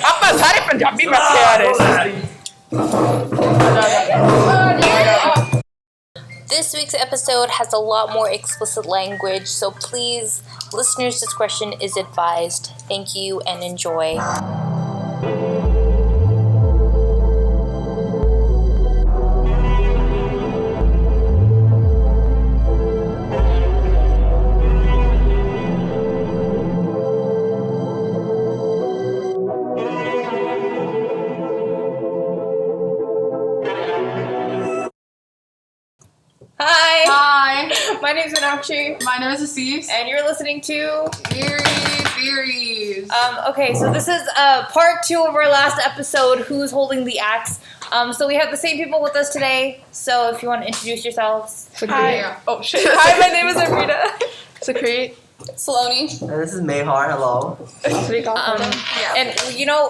ਆਪਾਂ ਸਾਰੇ ਪੰਜਾਬੀ ਬੈਠੇ ਆ ਰਹੇ This week's episode has a lot more explicit language, so please, listeners' discretion is advised. Thank you and enjoy. Hi. My name's Meenakshi. My name is Asif. And you're listening to Eerie Theories. Okay, so this is part 2 of our last episode, Who's Holding the Axe? So we have the same people with us today. So if you want to introduce yourselves. Hi. Oh shit. Hi, my name is Amrita. Sakrit. Saloni. This is Mayhar. Hello. And you know,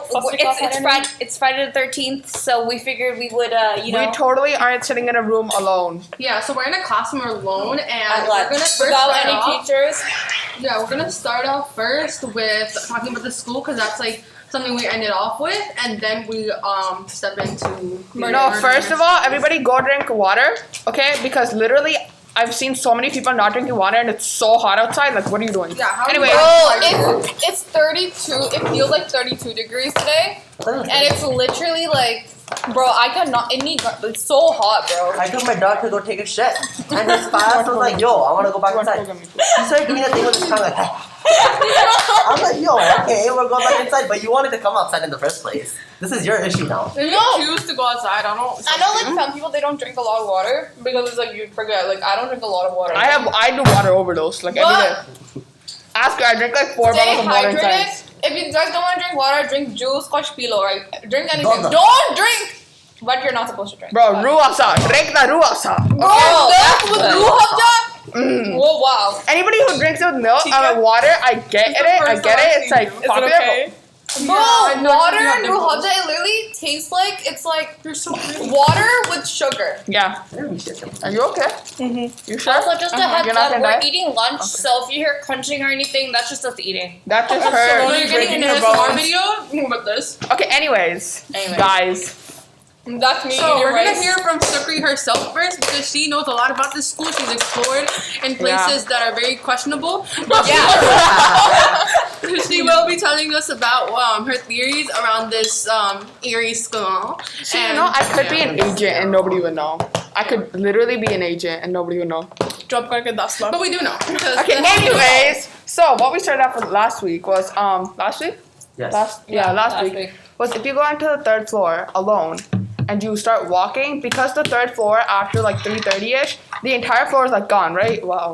it's Friday the 13th, so we figured we would, We totally aren't sitting in a room alone. Yeah, so we're in a classroom alone, and we're gonna without any teachers. Yeah, we're gonna start off first with talking about the school, because that's like something we ended off with, and then we step into No, first of all, everybody go drink water, okay? Because literally, I've seen so many people not drinking water, and it's so hot outside. Like, what are you doing? Yeah. Anyway, It's 32. It feels like 32 degrees today, and it's literally like, bro, I cannot. It's so hot, bro. I took my dog to go take a shit, and his fast was like, "Yo, I want to go back inside." He started doing that thing with his tongue like, I was like, "Yo, okay, we're going back inside," but you wanted to come outside in the first place. This is your issue now. You choose to go outside. I know, like some people they don't drink a lot of water because it's like you forget. Like I don't drink a lot of water. I do water overdose like every day. Ask her, I drink like 4 bottles of water inside. If you guys don't want to drink water, drink juice, scotch pilo, right? Drink anything. Don't drink what you're not supposed to drink. Bro, ruafsa. Drink the ruafsa. Bro, that's with ruafsa? Oh, wow. Anybody who drinks it with milk or water, I get it. It's like popular. Okay? Bro, water and ruafsa, it literally tastes like it's like water with sugar. Yeah. Are you okay? You sure? Also, just a heads You're not up, gonna we're die? eating lunch, so if you hear crunching or anything, that's just us eating. That just So hurt. you're getting an ASMR video with this. Okay, anyways, guys. That's me. So we're rice. gonna hear from Sakri herself first, because she knows a lot about this school. She's explored in places that are very questionable. She will be telling us about her theories around this Eerie school. See, you know, I could be an agent and nobody would know. I could literally be an agent and nobody would know. Drop karke 10 lakh. But we do know. Okay, anyways, so what we started off with last week was last week? Yes. Last week was if you go onto the 3rd floor alone and you start walking, because the 3rd floor after like 3:30ish, the entire floor is like gone, right? Wow.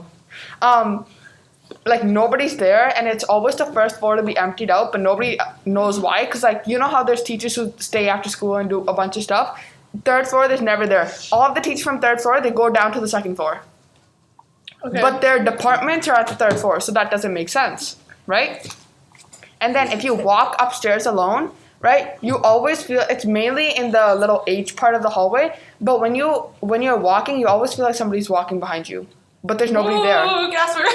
Like nobody's there, and it's always the 1st floor to be emptied out, but nobody knows why, because like you know how there's teachers who stay after school and do a bunch of stuff. 3rd floor, there's never there. All of the teachers from 3rd floor, they go down to the 2nd floor. Okay. But their departments are at the 3rd floor, so that doesn't make sense, right? And then if you walk upstairs alone, right, you always feel it's mainly in the little H part of the hallway, but when you're walking, you always feel like somebody's walking behind you, but there's nobody there. Ooh, Casper.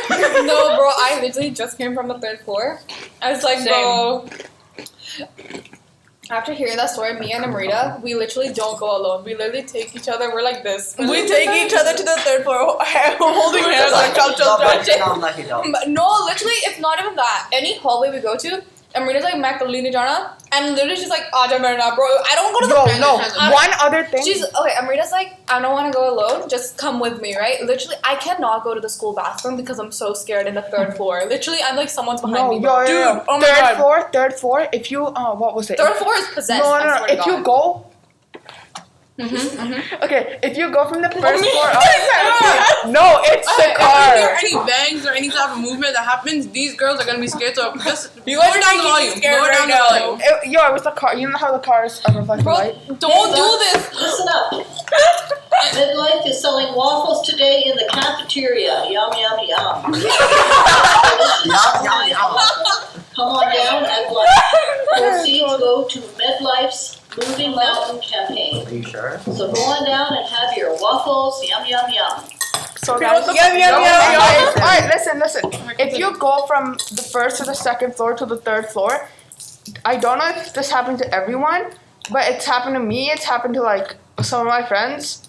No, bro, I literally just came from the 3rd floor. I was like, bro. After hearing that story, me and Amrita, we literally don't go alone. We literally take each other. We're like this. We take each other to the 3rd floor, holding hands like chop. But no, literally, it's not even that. Any hallway we go to, Amrita's like, मैं कल नहीं जाना, and literally she's like, आजा मेरे ना, bro. I don't go to the. One other thing. She's okay. Amrita's like, I don't want to go alone. Just come with me, right? Literally, I cannot go to the school bathroom because I'm so scared in the 3rd floor. Literally, I'm like someone's behind me. Bro. Dude, oh my god. 3rd floor. If you what was it? 3rd floor is possessed. No. If you go. Okay, if you go from the 1st floor up, no, it's the car. If you hear any bangs or any type of movement that happens, these girls are gonna be scared. So just lower down the volume. Lower down the volume. It was the car. You know how the cars are reflecting light? Don't do this. Listen up. Midlife is selling waffles today in the cafeteria. Yum, yum, yum. Yum. Come on down and lunch. Proceeds go to Midlife's Moving Mountain campaign. Are you sure? So go on down and have your waffles. Yum, yum, yum. So guys, Alright, listen. If you go from the 1st to the 2nd floor to the 3rd floor, I don't know if this happened to everyone, but it's happened to me. It's happened to like some of my friends.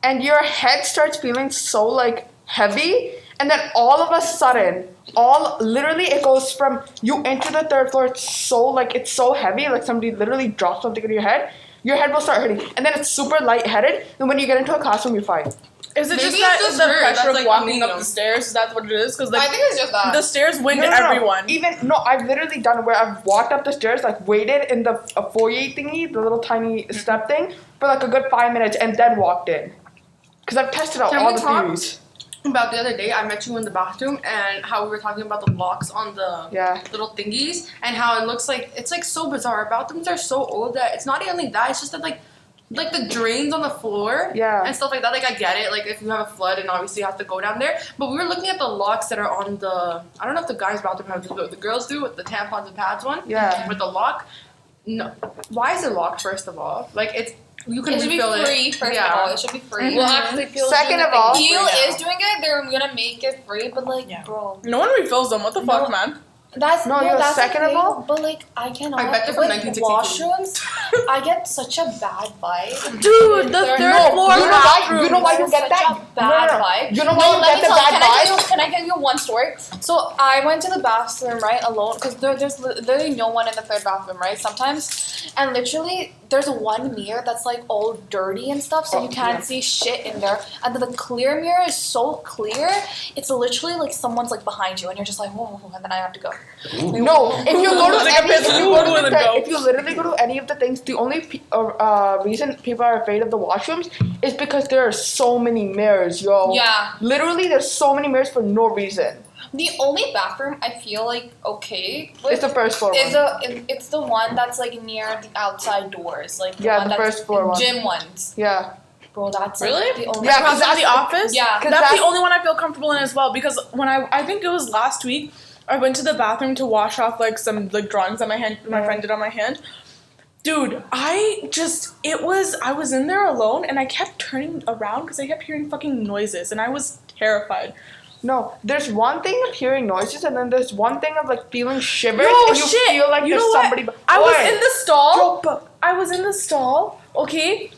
And your head starts feeling so like heavy, and then all of a sudden, literally it goes from you enter the third floor. It's so heavy, like somebody literally dropped something in your head. Your head will start hurting, and then it's super lightheaded. And when you get into a classroom, you're fine. Is it Maybe just it's that just the her. pressure That's, of like, walking medium. up the stairs? Is that what it is? Because I think it's just that. the stairs win No. everyone. I've literally done it where I've walked up the stairs, like waited in the foyer thingy, the little tiny step thing, for like a good 5 minutes, and then walked in. Because I've tested out Can all we the talk theories. About the other day, I met you in the bathroom and how we were talking about the locks on the little thingies and how it looks like it's like so bizarre. Our bathrooms are so old that it's not only that, it's just that like the drains on the floor and stuff like that. Like I get it, like if you have a flood and obviously you have to go down there. But we were looking at the locks that are on the, I don't know if the guys' bathroom have the girls do with the tampons and pads one. Yeah. With the lock. No. Why is it locked, first of all? Like it's, you can It should be refill free, first of all. It should be free. Well, actually, Peel's Second doing of all- the thing Peel free now. is doing it. They're gonna make it free, but like, bro, No one refills them. What the fuck, man? that's No, yo, that's second of okay, all- But like, I cannot. I bet they're from with 1962. washrooms, I get such a bad vibe. Dude, the They're- third floor You know why? bathrooms. You know why you get Such that? a bad No. vibe. You know why you let get me the tell- bad can vibe? Can I tell you one story? So I went to the bathroom, right, alone, because there's literally no one in the third bathroom, right, sometimes. And literally, there's one mirror that's like all dirty and stuff, so you can't see shit in there. And then the clear mirror is so clear, it's literally like someone's like behind you, and you're just like, whoa, and then I have to go. No, if you go to Take a any, piss. if you literally go to any of the things, the only reason people are afraid of the washrooms is because there are so many mirrors, yo. Yeah. Literally, there's so many mirrors for no reason. The only bathroom I feel like okay with It's the first floor is one. it's the one that's like near the outside doors, like Yeah, one the that's first floor one. gym ones. Yeah. Bro, that's Really? like the only. Yeah, Across 'cause from that's the office? Yeah. 'Cause That's that's- the only one I feel comfortable in as well, because when I think it was last week, I went to the bathroom to wash off like some like drawings that my friend did on my hand. Dude, I was in there alone and I kept turning around because I kept hearing fucking noises and I was terrified. No, there's one thing of hearing noises, and then there's one thing of like feeling shivers, No, and you shit. feel like You there's know what? somebody. I was Oi. in the stall. Yo, I was in the stall, okay?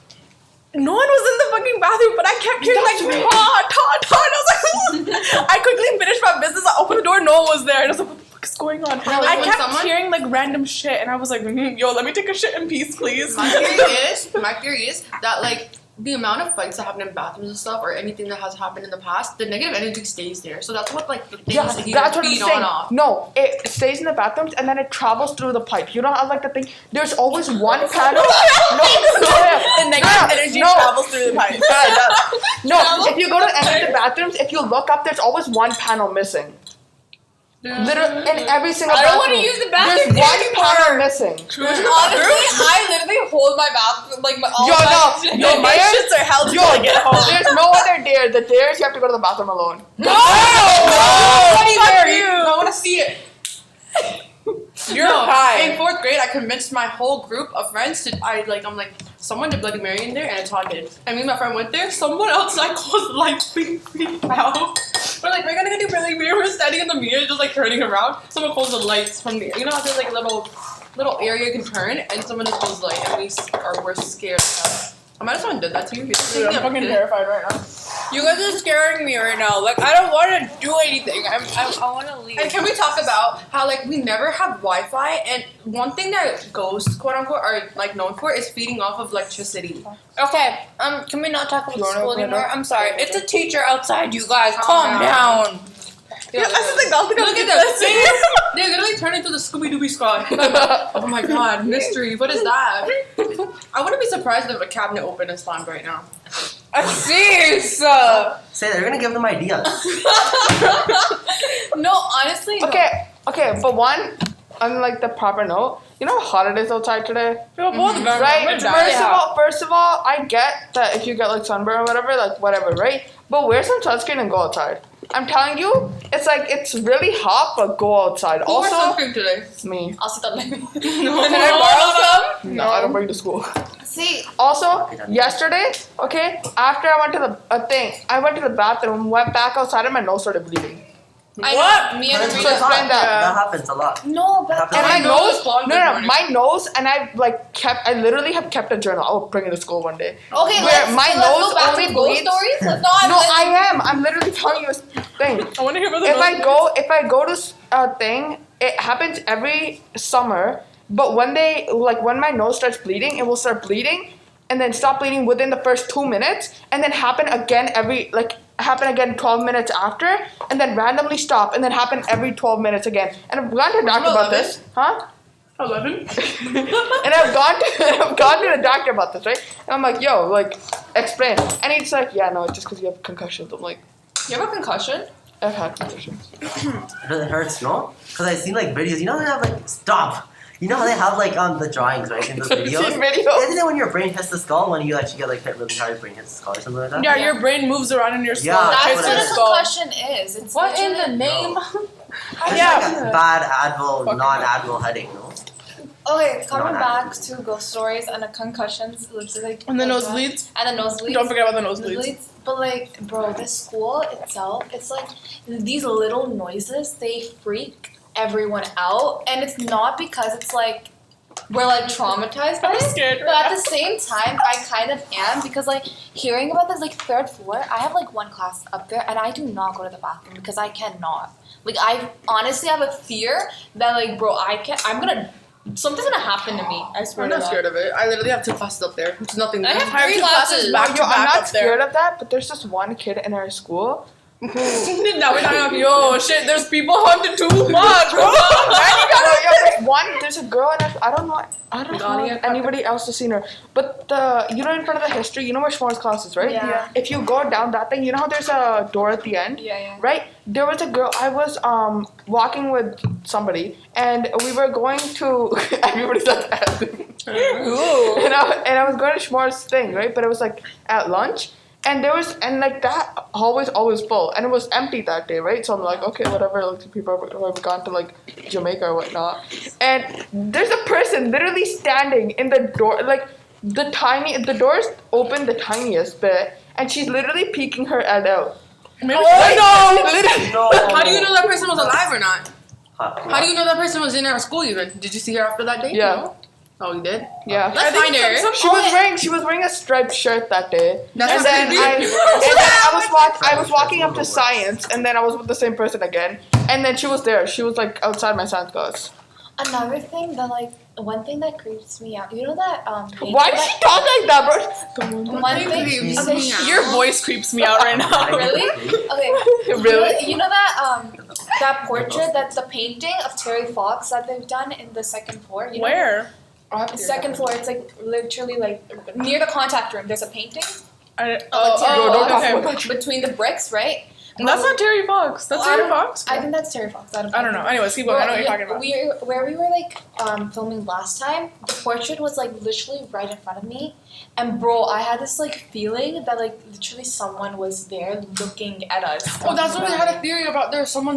No one was in the fucking bathroom, but I kept hearing That's like weird. ta. And I was like, I quickly finished my business. I opened the door, no one was there. And I was like, what the fuck is going on? like, I when kept someone- hearing like random shit, and I was like, yo, let me take a shit in peace, please. My theory is that like the amount of fights that happen in bathrooms and stuff, or anything that has happened in the past, the negative energy stays there. So that's what like the things Yeah, that he that's what I'm feed saying. on off. No, it stays in the bathrooms and then it travels through the pipe. You know how like the thing? There's always one panel. The negative energy travels through the pipe. No, if you go to any of the bathrooms, if you look up, there's always one panel missing. Literally, in every single I don't bathroom. want to use the bathroom There's one anymore. panel missing. Honestly, I literally hold my bathroom like my all Yo, my no, shit. no, My Dare- shits are held Yo, till I get home. there's no other dare. The dares you have to go to the bathroom alone. No! Fuck you! I want to see it. You're No, high. in 4th grade, I convinced my whole group of friends to. I'm like, someone did Bloody Mary in there, and it's haunted. And me and my friend went there. Someone else like was like freaked out. We're like, we're gonna go do Bloody Mary. We're standing in the mirror, just like turning around. Someone closed the lights from the. You know how there's like a little area you can turn, and someone just closed the light, and we're scared. I might have someone did that to you. Dude, I'm fucking terrified right now. You guys are scaring me right now. Like I don't want to do anything. I want to leave. And can we talk about how like we never have Wi-Fi, and one thing that ghosts, quote unquote, are like known for is feeding off of electricity. Okay, can we not talk about You wanna school open it anymore? up? I'm sorry. It's a teacher outside, you guys. Calm Calm down. Yeah, That's the thing, I'll Look at them. They literally turn into the Scooby-Dooby squad. Oh my god, mystery. What is that? I wouldn't be surprised if a cabinet opened and slammed right now. Serious. Say that, you're gonna give them ideas. No, honestly. No. Okay, but one, on like the proper note, you know how hot it is outside today? Both of them. Right? We're dying. First of all, I get that if you get like sunburn or whatever, like whatever, right? But wear some sunscreen and go outside. I'm telling you, it's really hot, but go outside. Who wore Also, sunscreen today? me. I'll sit down. No. Can I borrow some? No, I don't bring to school. See, Also, yesterday, okay, after I went to the bathroom, went back outside, and my nose started bleeding. I What? know. Me and That's Rita. what I thought. that. That happens a lot. No, but Happens And a my lot. nose, my nose, and I literally have kept a journal. I will bring it to school one day. Okay, Where my let's nose go back only to ghost bleeds. stories. Let's No, not. I am. I'm literally telling you a thing. I want to hear about the If I go to a thing, it happens every summer. But when my nose starts bleeding, it will start bleeding, and then stop bleeding within the first 2 minutes, and then happen again 12 minutes after, and then randomly stop, and then happen every 12 minutes again. And I've gone to the doctor about this, huh? 11. And I've gone to the doctor about this, right? And I'm like, yo, like, explain. And he's like, yeah, no, it's just because you have concussions. I'm like, You have a concussion? I've had concussions. It hurts, no? Because I've seen like videos. You know how they have like stop. You know how they have like the drawings, right, in those videos. Isn't it when your brain hits the skull when you actually get like hit really hard, your brain hits the skull or something like that? Yeah, your brain moves around in your skull. Yeah, That's hits what your a skull. concussion is. It's What in literally- the name? It's Yeah. like a bad Advil, non-Advil headache, no? okay, coming Not back happening. to ghost stories and the concussions, like And the like nosebleeds. that. And the nosebleeds. Don't forget about the nosebleeds. But like, bro, this school itself, it's like these little noises, they freak everyone out, and it's not because it's like we're like traumatized by I'm it, scared but right at the same time, I kind of am because like hearing about this like third floor, I have like one class up there, and I do not go to the bathroom because I cannot. Like I honestly have a fear that like, bro, something's gonna happen to me. I swear I'm to not God. scared of it. I literally have 2 classes up there. It's nothing. I have I have 3 2 classes back to I'm back not up there. scared of that, but there's this one kid in our school. Now we're talking about, yo, shit, there's people haunted too much, bro. There's a girl in I don't know if anybody else has seen her, but you know in front of the history, you know where Schmor's class is, right? Yeah. If you go down that thing, you know how there's a door at the end? Yeah. Right? There was a girl, I was walking with somebody, and we were going to, everybody's like, and I was going to Schmor's thing, right? But it was like at lunch. And that hallway's always full, and it was empty that day, right? So I'm like, okay, whatever. Like people have gone to like Jamaica or whatnot, and there's a person literally standing in the door, like the door's open the tiniest bit, and she's literally peeking her head out. Maybe Literally. No. How do you know that person was alive or not? How How do you know that person was in our school even? Did you see her after that day? Yeah. No? Oh, you did? Yeah. Let's find her. She was wearing a striped shirt that day. That's and not then creepy. I was walking up to science, and then I was with the same person again, and then she was there. She was like outside my science class. Another thing that like one thing that creeps me out. You know that painting Why did that- she talk like that, bro? One thing. creeps Okay, me out. Your voice creeps me out right now. Really? Okay. Really? You know that that portrait, that's the painting of Terry Fox that they've done in the second floor. You know? Where? Second floor. It's like literally like near the contact room. There's a painting I, of Terry don't talk Fox about that. between the bricks, right? That's not Terry Fox. That's I Terry don't- Fox? I think that's Terry Fox. I don't know. Anyways, keep going. I know what you're talking about. Where we were like filming last time, the portrait was like literally right in front of me, and bro, I had this like feeling that like literally someone was there looking at us. Oh, that's when we had a theory about there's some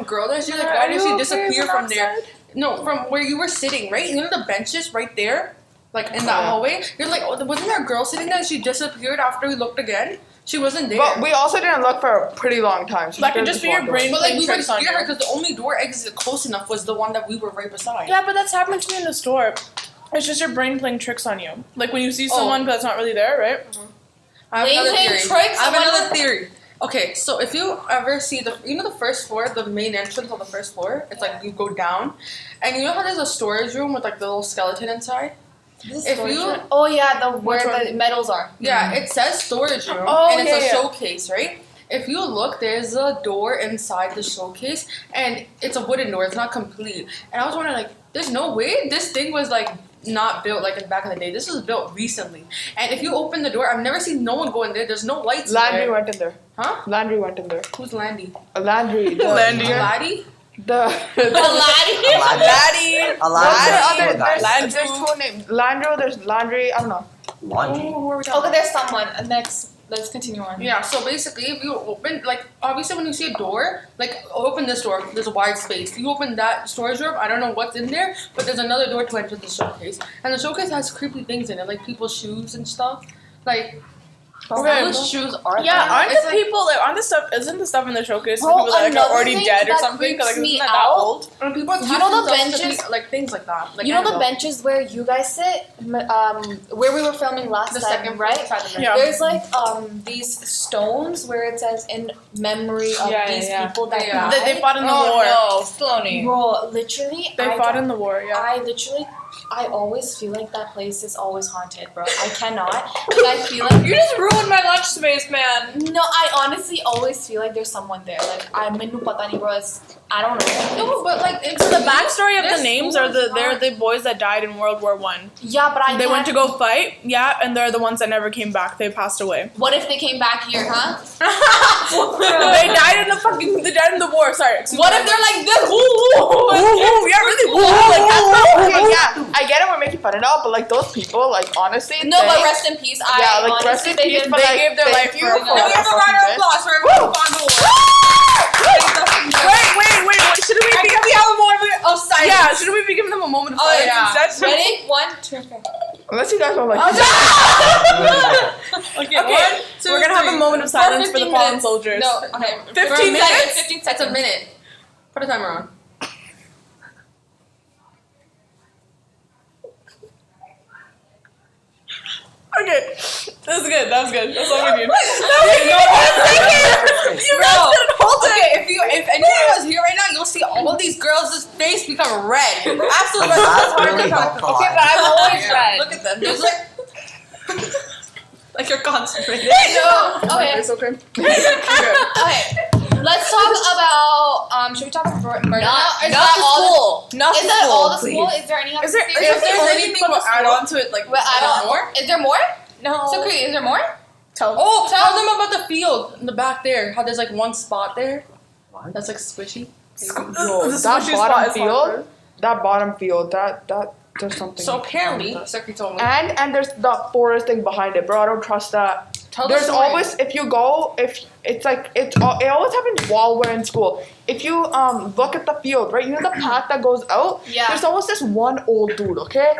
girl there. She's like, why did she disappear from there? No, from where you were sitting, right? You know the benches right there? Like in that hallway? You're like, oh, wasn't there a girl sitting there and she disappeared after we looked again? She wasn't there. But we also didn't look for a pretty long time. So That she could could've just be your walked brain. away. But like we tricks would on hear her you. because the only door exit close enough was the one that we were right beside. Yeah, but that's happened to me in the store. It's just your brain playing tricks on you. Like when you see someone that's not really there, right? I have They another playing theory. tricks I have on another us? theory. Okay, so if you ever see the first floor, the main entrance on the first floor, it's like you go down, and you know how there's a storage room with like the little skeleton inside? This If storage you- room- oh yeah, the where Which one? the medals are. Yeah, it says storage room, Oh, and it's yeah, a yeah. showcase, right? If you look, there's a door inside the showcase, and it's a wooden door. It's not complete. And I was wondering, like, there's no way this thing was like not built like in back in the day. This was built recently. And if you open the door, I've never seen no one go in there. There's no lights in Landry there. went in there. Huh? Landry went in there. Who's Landy? Landry. Landry. Laddie? The Laddie. A lot there's, of guys. there's two names. Landry, there's Landry, I don't know. Laundry. Okay, there's someone. Next, let's continue on. Yeah, so basically, if you open, like, obviously when you see a door, like, open this door, there's a wide space. You open that storage room, I don't know what's in there, but there's another door to enter the showcase. And the showcase has creepy things in it, like people's shoes and stuff. Like, Okay. Those shoes are. Yeah, aren't It's the like- people like aren't the stuff? Isn't the stuff in the showcase for Bro, people that like, are another already thing dead or that something? 'Cause, like, creeps isn't me that out- old? When people You know the attach themselves to benches- be- like things like that. Like You know the Annabelle. benches where you guys sit, where we were filming last The time, second right? Yeah. There's like these stones where it says in memory of these people that Yeah. died. They fought in the Oh war. no, Stoney. Bro, literally, They fought in the war. Yeah. I always feel like that place is always haunted, bro. I cannot. Like, I feel like You just ruined my lunch space, man. no, I honestly always feel like there's someone there. Like I bro, I don't know. No, but like it's So the backstory of the This names school are is they're not- the boys that died in World War One. Yeah, but I They went can't- to go fight, yeah, and they're the ones that never came back. They passed away. What if they came back here, huh? They died in the war. Sorry. Excuse What me. if they're like this? Yeah, really. Like that's Okay, yeah, I get it. We're making fun of it all, but like those people, like honestly, No, they- but rest in peace. Yeah, like, honestly, rest in they peace, did- but, they like, gave their thank life you for for No, Now we have a round of applause for everyone who found the war. Wait. Shouldn't we be? We have a moment of silence. Yeah. Shouldn't we be giving them a moment of Oh, silence yeah. instead? Ready? 1, 2, 3. Unless you guys are like, Okay. We're gonna have a moment of silence for the fallen soldiers. No, okay. 15 minutes? 15 That's a seconds. minute. Put a timer on. Okay. That was good. That's all we need. You if anyone was here right now, you'll see all these girls' face become red. Absolutely. That's really helpful. Okay, but I'm always red. Look at them. They're like, like you're concentrating. No, okay. it's okay. Okay. Let's talk about. Should we talk about murder? Not Is the that all school. Not Is the that school, all the please. school? Is there any other? Is there things? If there's anything we'll add on to it, like Well, I don't. more. Is there more? No. So, is there more? Oh, tell them about the field in the back there. How there's like one spot there What? that's like squishy. Yo, This that squishy spot bottom is field, that there's something. So apparently, Secretary told me. And there's the forest thing behind it, bro. I don't trust that. Tell the There's story. always if you go if it's like it always happens while we're in school. If you look at the field, right, you know the path that goes out. Yeah. There's always this one old dude. Okay.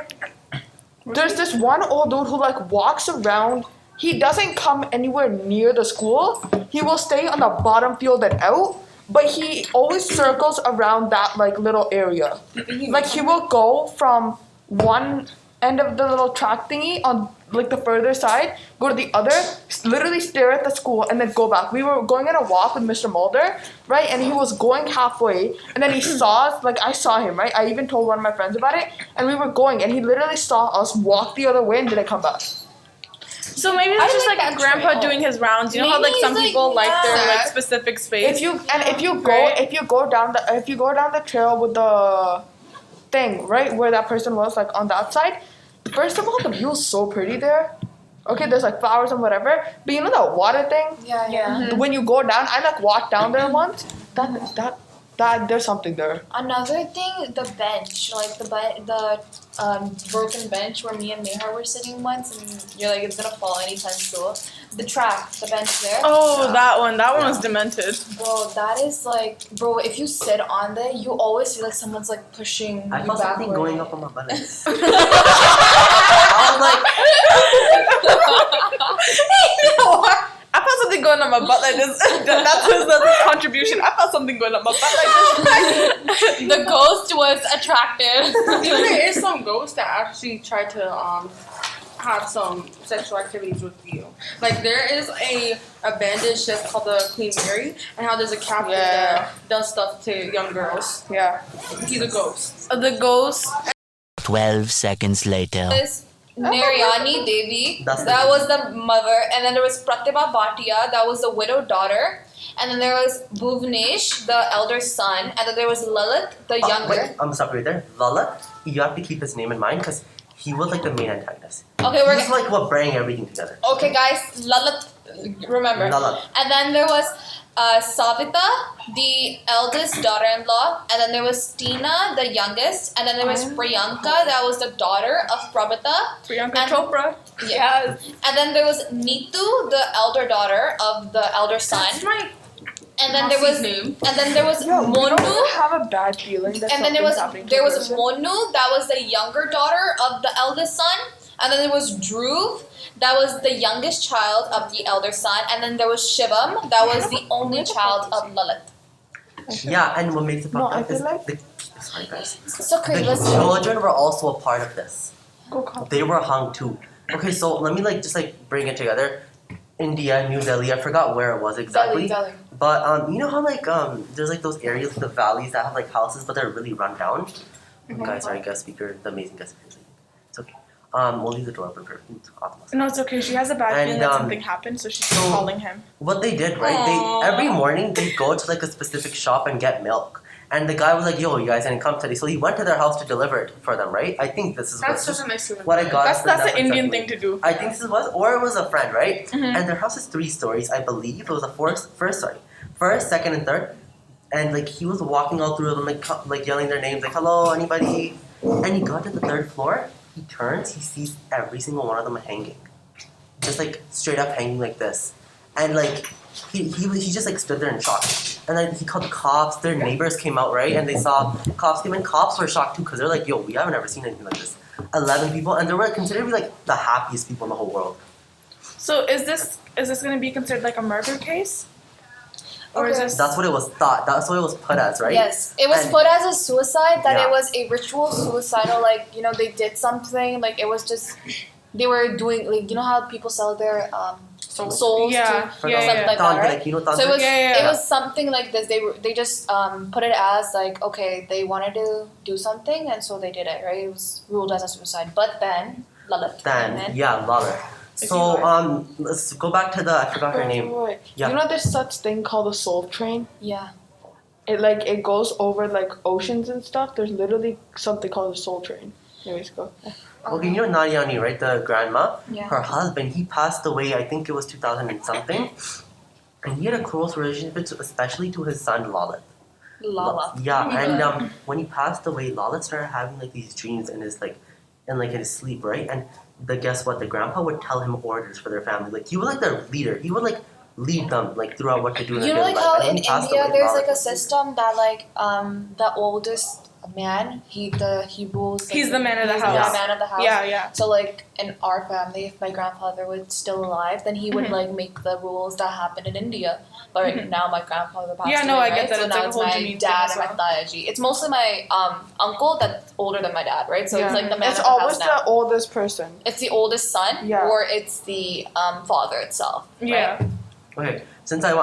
There's this one old dude who like walks around. He doesn't come anywhere near the school. He will stay on the bottom field and out. But he always circles around that like little area. Like he will go from one end of the little track thingy on like the further side, go to the other, literally stare at the school and then go back. We were going on a walk with Mr. Mulder, right? And he was going halfway and then he saw us, like I saw him, right? I even told one of my friends about it and we were going and he literally saw us walk the other way and didn't come back. So maybe it's just like Grandpa doing his rounds. You know how like Maybe some he's people like, like their yeah. like specific space. If you Right. go down the trail with the thing, right, where that person was, like on that side, first of all the view is so pretty there. Okay, there's like flowers and whatever. But you know that water thing? Yeah. When you go down, I like walked down there once. That there's something there. Another thing, the bench, like the broken bench where me and Mehar were sitting once, and you're like, it's gonna fall anytime soon. The track, the bench there. Oh, that one was demented. Bro, that is like, bro, if you sit on there, you always feel like someone's like pushing I you felt something backward. going up on my butt. I was like, I felt something going on my butt like this. That's his contribution. I felt something going on my butt like this. The ghost was attractive. There is some ghosts that actually try to have some sexual activities with you. Like there is a abandoned ship called the Queen Mary, and how there's a captain that does stuff to young girls. Yeah. He's a ghost. The ghost. 12 seconds later. This Naryani Devi, That's the that name. was the mother, and then there was Pratibha Bhatia, that was the widowed daughter, and then there was Bhuvnesh, the elder son, and then there was Lalit, the younger. wait, I'm sorry right there. Lala, you have to keep his name in mind because he was like the main antagonist. Okay, we're He's like what bring everything together. okay, guys. Lalit, remember. Lala. And then there was Savita, the eldest daughter-in-law, and then there was Tina, the youngest, and then there was Priyanka, that was the daughter of Prabhata. Priyanka And- Chopra. Yes. And then there was Neetu, the elder daughter of the elder son. And then there was name. and then there was Yo, you Monu. don't have a bad feeling that And then there something's was happening to there a was person? Monu, that was the younger daughter of the eldest son. And then there was Dhruv, that was the youngest child of the elder son. And then there was Shivam, that was the only child of Lalit. Yeah, and what makes it fucked up is sorry guys. So crazy. The children were also a part of this. Go call. They were hung too. Okay, so let me just bring it together. India, New Delhi, I forgot where it was exactly. Delhi. But you know how there's those areas, the valleys that have houses, but they're really run down. Guys, sorry, guest speaker, the amazing guest speaker. It's okay. We'll leave the door open for No, it's okay. She has a bad feeling that something happened, so she's calling him. What they did, right? They every morning they go to a specific shop and get milk. And the guy was like, "Yo, you guys didn't come today," so he went to their house to deliver it for them, right? I think this is That's such a nice feeling. what I got. That's an Indian thing to do. I think this was, or it was a friend, right? Mm-hmm. And their house is 3 stories, I believe. It was a first, second, and third. And he was walking all through them, yelling their names, "Hello, anybody?" And he got to the 3rd floor. He turns, he sees every single one of them hanging, just straight up hanging like this, and he just stood there in shock. And then he called the cops. Their neighbors came out, right? And they saw cops came in. Cops were shocked too because they're like, "Yo, we haven't ever seen anything like this." 11 people, and they were considered to be the happiest people in the whole world. So is this going to be considered a murder case? Or is this... That's what it was thought. That's what it was put as, right? Yes, it was put as a suicide. That Yeah. it was a ritual suicidal. They did something. It was just they were doing you know how people sell their souls to something like that, right? So it was something like this. They just put it as okay, they wanted to do something, and so they did it, right? It was ruled as a suicide. But then Lalit. Lalit. So let's go back to I forgot her name. Wait. Yeah. You know there's such thing called a soul train? Yeah. It goes over oceans and stuff. There's literally something called a soul train. Anyways, go. Okay, you know Nadiani, right? The grandma? Yeah. Her husband, he passed away, I think it was 2000 and something. And he had a close relationship, especially to his son, Lalit. Lala. Yeah, and when he passed away, Lalit started having these dreams in his in his sleep, right? And guess what? The grandpa would tell him orders for their family. He was their leader. He would lead them throughout what to do in You their know daily life. how And when in he passed India away, there's Lalit a was- system that the oldest man he rules. He's the man of the he's house. The man of the house. Yeah. So in our family, if my grandfather was still alive, then he would make the rules that happen in India. But right now my grandfather passed away. I right? get that. So It's now a it's whole my Jameen dad thing and as my tayaji. It's mostly my uncle that's older than my dad, right? So it's the man It's of the always house now. the oldest person. It's the oldest son, Yeah. or it's the father itself. Right? Yeah. Okay, since I'm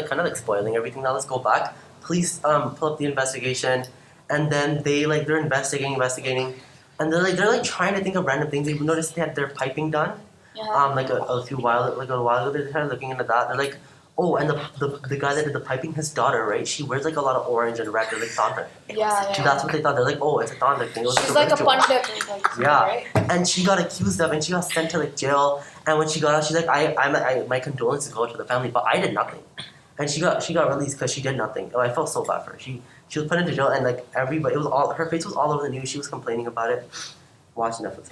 kind of spoiling everything, now let's go back. Please pull up the investigation, and then they're investigating, and they're trying to think of random things. They noticed they had their piping done. Yeah. A while ago, they started looking into that. They're oh, and the guy that did the piping, his daughter, right? She wears a lot of orange and red. They're tantric. Yeah. So that's what they thought. They're oh, it's a tantric thing. She's like a ritual. pandit. Yeah, Right? and she got accused of, and she got sent to jail. And when she got out, she's I my condolences go to the family, but I did nothing. And she got released because she did nothing. Oh, I felt so bad for her. She was put into jail, and everybody, her face was all over the news. She was complaining about it. Watch Netflix.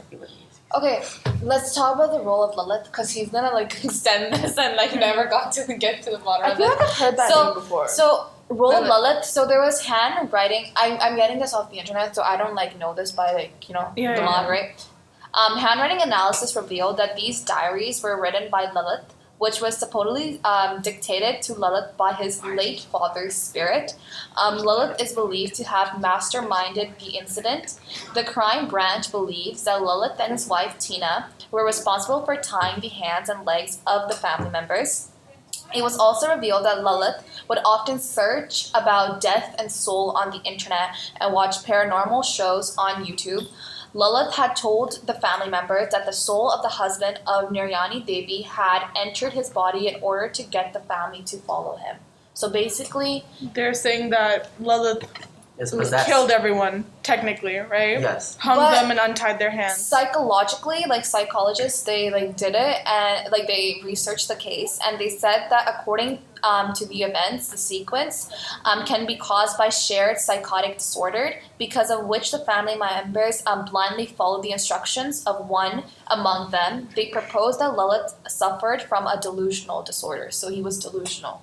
Okay, let's talk about the role of Lalit because he's gonna extend this and never got to get to the bottom I of feel it. like I've heard that name before. So role of Lalit. So there was handwriting. I'm getting this off the internet, so I don't know this by the log, right? Handwriting analysis revealed that these diaries were written by Lalit, which was supposedly dictated to Lalit by his late father's spirit. Lalit is believed to have masterminded the incident. The crime branch believes that Lalit and his wife Tina were responsible for tying the hands and legs of the family members. It was also revealed that Lalit would often search about death and soul on the internet and watch paranormal shows on YouTube. Lalit had told the family members that the soul of the husband of Niryani Devi had entered his body in order to get the family to follow him. So basically, they're saying that Lilith Is possessed. killed everyone, technically, right? Yes. Hung But them and untied their hands. psychologically, psychologists, they did it and they researched the case and they said that according to the events, the sequence can be caused by shared psychotic disorder, because of which the family members blindly followed the instructions of one among them. They proposed that Lalit suffered from a delusional disorder, so he was delusional.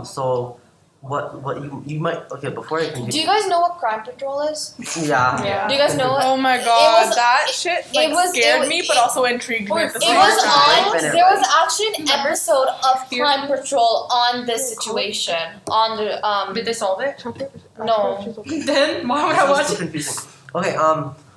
So What you might okay before I continue. Do you guys know what crime patrol is? Yeah. Do you guys know what? Oh my god, was- that shit scared me, but also intrigued me at the It same was time. on. There was actually an episode of Crime Patrol on this situation. On the Did they solve it? No. Then why would I watch So it? confusing. Okay,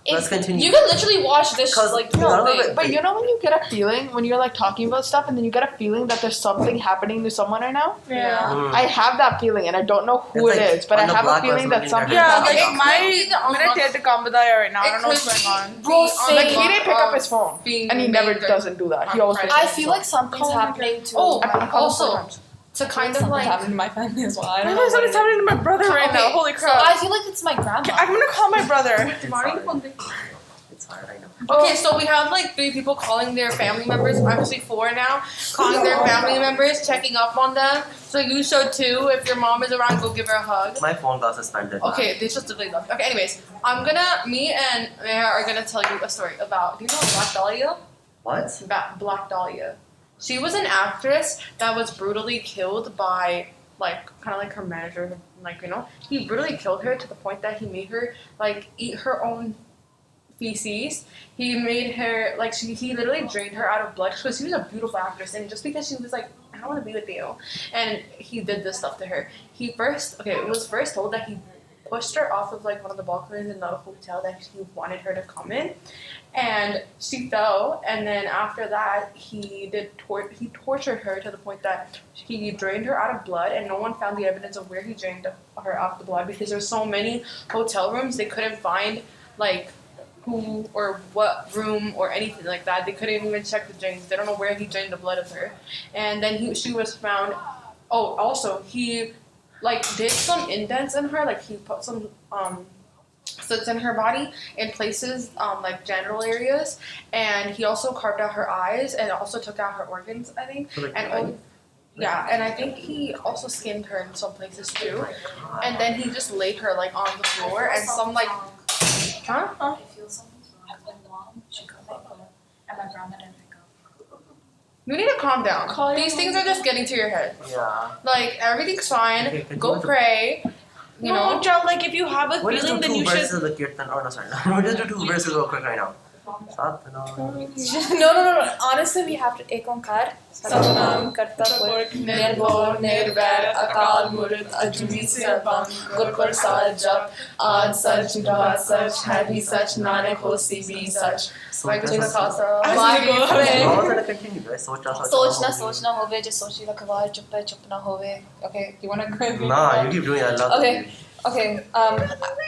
let's continue. You can literally watch this 'Cause like none whole of thing. it- But you know when you get a feeling when you're like talking about stuff and then you get a feeling that there's something happening to someone right now? Yeah. Mm. I have that feeling and I don't know who It's it like is, but I on the have a Black feeling Lives that something's Yeah, happening. like It could my be the I'm gonna take the Kambadaya right now. I don't know what's going on. Bro, Like same. he didn't pick up his phone Being and he never made doesn't do that. He always picks up I his feel phone. like something's happening to. Oh, I called him four also times. to kind of Something's like happening to my family as well. I I don't know know. something's happening to my brother right now. Okay, Holy So crap. I feel like it's my grandma. I'm gonna call my brother. It's hard, I know. Okay, so we have like 3 people calling their family members, actually 4 now, calling their family members, checking up on them. So you should too. If your mom is around, go give her a hug. My phone got suspended. Okay, they just deleted them. Okay, anyways, me and Maya are gonna tell you a story about, do you know Black Dahlia? What? Black Dahlia. She was an actress that was brutally killed by, like, kind of like her manager, like, you know. He brutally killed her to the point that he made her, like, eat her own feces. He made her, like, he literally drained her out of blood because she was a beautiful actress, and just because she was like, I don't want to be with you, and he did this stuff to her. It was first told that he pushed her off of, like, one of the balconies in the hotel that he wanted her to come in, and she fell, and then after that, he tortured her to the point that he drained her out of blood, and no one found the evidence of where he drained her out of the blood because there's so many hotel rooms, they couldn't find, like, who or what room or anything like that. They couldn't even check the drains. They don't know where he drained the blood of her. And then she was found. Oh, also he like did some indents in her. Like he put some slits in her body in places like genital areas. And he also carved out her eyes and also took out her organs, I think. Yeah, and I think he also skinned her in some places too. And then he just laid her like on the floor and some like. Huh? I feel something's wrong. My mom, she got my phone, and my grandma didn't pick up. You need to calm down. These things are just getting to your head. Yeah. Like, everything's fine. Okay, Go pray. You know? Joe, like if you have a We'll just feeling, do then 2 you verses should. of the Kirtan. Oh no, sorry. We'll just do 2 verses real quick right now. No. Honestly, we have to take onkar. Satnam karta nirbhau nirvair akal murd ajmi sarvam gur prasad jap aaj sach rahat sach hai bhi sach nanak hosi bhi sach. Waheguru Ji ka Khalsa. I was gonna continue, guys. सोचना होवे जो सोची रखवार चुप ना होवे. Okay, you wanna go? Nah, you keep doing that. I love it. Okay.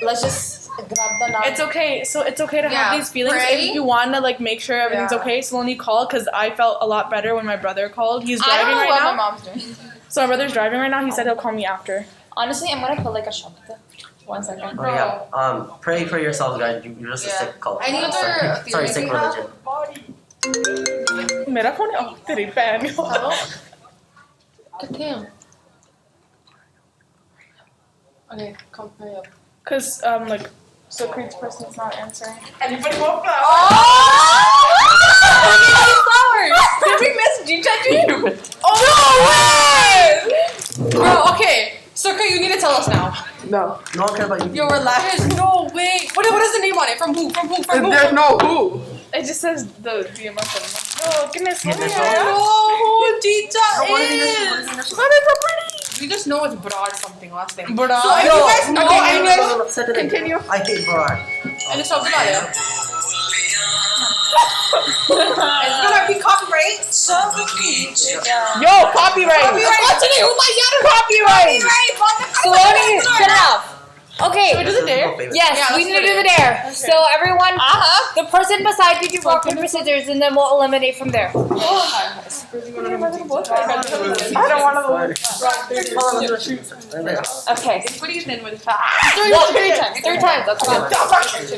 Let's just grab the number. It's okay. So it's okay to Yeah, have these feelings pray. if you want to like make sure everything's Yeah. okay. So when you call, because I felt a lot better when my brother called. He's I don't driving know right what now. my mom's doing. So my brother's driving right now. He said he'll call me after. Honestly, I'm gonna put like a shabda. 1 second. Oh yeah. Pray for yourselves, guys. You're just a sick cult. Any other Sorry, theories sick you have? religion. मेरा phone है? Oh, तेरी बहन. Hello? Continue. Okay, come hurry up. Cause like so Creed's person's not answering. Anybody want Flowers! Did we miss G-Chachi? Oh no way! Bro, okay. Sukha, you need to tell us now. No. No one cares about you. Yo, relax. No way. What is the name on it? From who? From who? There's no who. It just says the amount of. Oh goodness, Yeah, let me that's No, who Jita is. We just know it's Brad something last name. Brad. So if you guys know anyways, Continue. I hate Brad. and it's something like that. It's gonna be copyright. Yo, copyright. Copyright. Slowly, shut up. Okay. do the dare? Yes, Yeah, we let's need to do do the dare. So everyone, the person beside you do rock paper scissors, and then we'll eliminate from there. I don't want to lose. Okay. What do you think with Three times. 3 times. That's fine.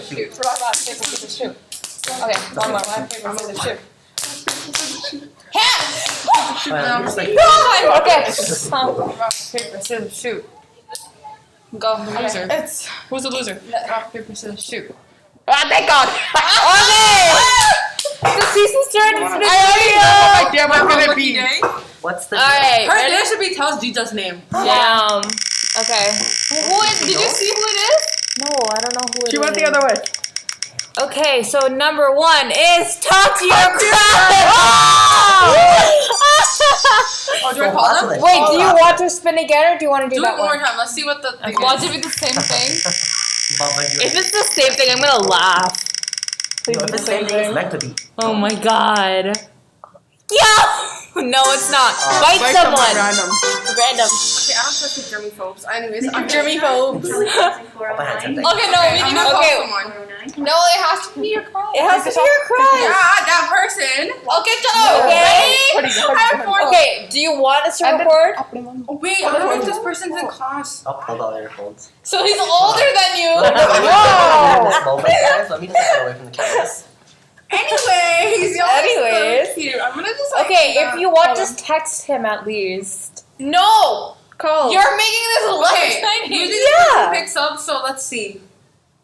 Shoot. Rock paper scissors shoot. Okay. One more. Rock paper scissors shoot. Okay. rock, paper, scissors, shoot? Go. Loser. It's Who's the loser? Rock, paper, scissors, shoot. Ah, thank God. Okay. The season's turn. I already know what my dare was gonna be. What's the All right. Her dare should be tells Jita's name. Yeah. Okay. Did you see who it is? No, I don't know who it is. She went the other way. Okay, so number 1 is talk to your crush. Oh, do I call them? Wait, do you want to spin again or do you want to do Do that it one more one? time. Let's see what the thing Watch is. it be the same thing. Baba, If it's the same thing, I'm gonna laugh. if the same thing is meant to be. Oh my god. Yeah! No, it's not. Bite Like someone. random. Random. Okay, I don't trust with germaphobes. Anyways, I'm Germaphobes. Papa had something. Okay, no, we I'm need to gonna call call someone. No, it has to be your crush. It has to be your crush. Yeah, that person. Okay, ready? Okay, do you want us to record? Oh, wait, I don't know if this person's in class. I'll pull out your phones. So he's older than you. No, in this moment, guys, let me just get away from the cameras. Anyways, y'all Anyways. so cute. I'm gonna just like, Okay, if you want, just text him at least. No! call. You're making this less Okay, exciting. usually this person picks up, so let's see.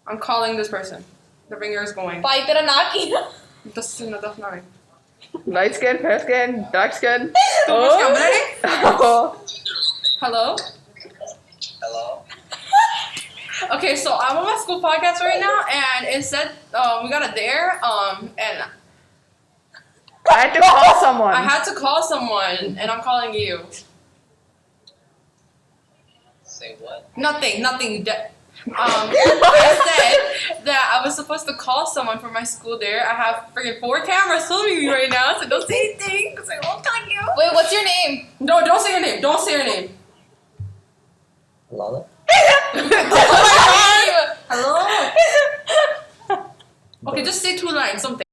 I'm calling this person. The ringer is going. Bye, Taranaki. That's not. Light skin, fair skin, dark skin. Hello? Hello? Okay, so I'm on my school podcast right now, and it said we got a dare, and I had to call someone. I had to call someone, and I'm calling you. Say what? Nothing. I said that I was supposed to call someone for my school dare. I have freaking 4 cameras filming me right now, so don't say anything, because I won't tell you. Wait, what's your name? No, don't say your name. Don't say your name. Lala? Hello? Okay, just say 2 lines, something.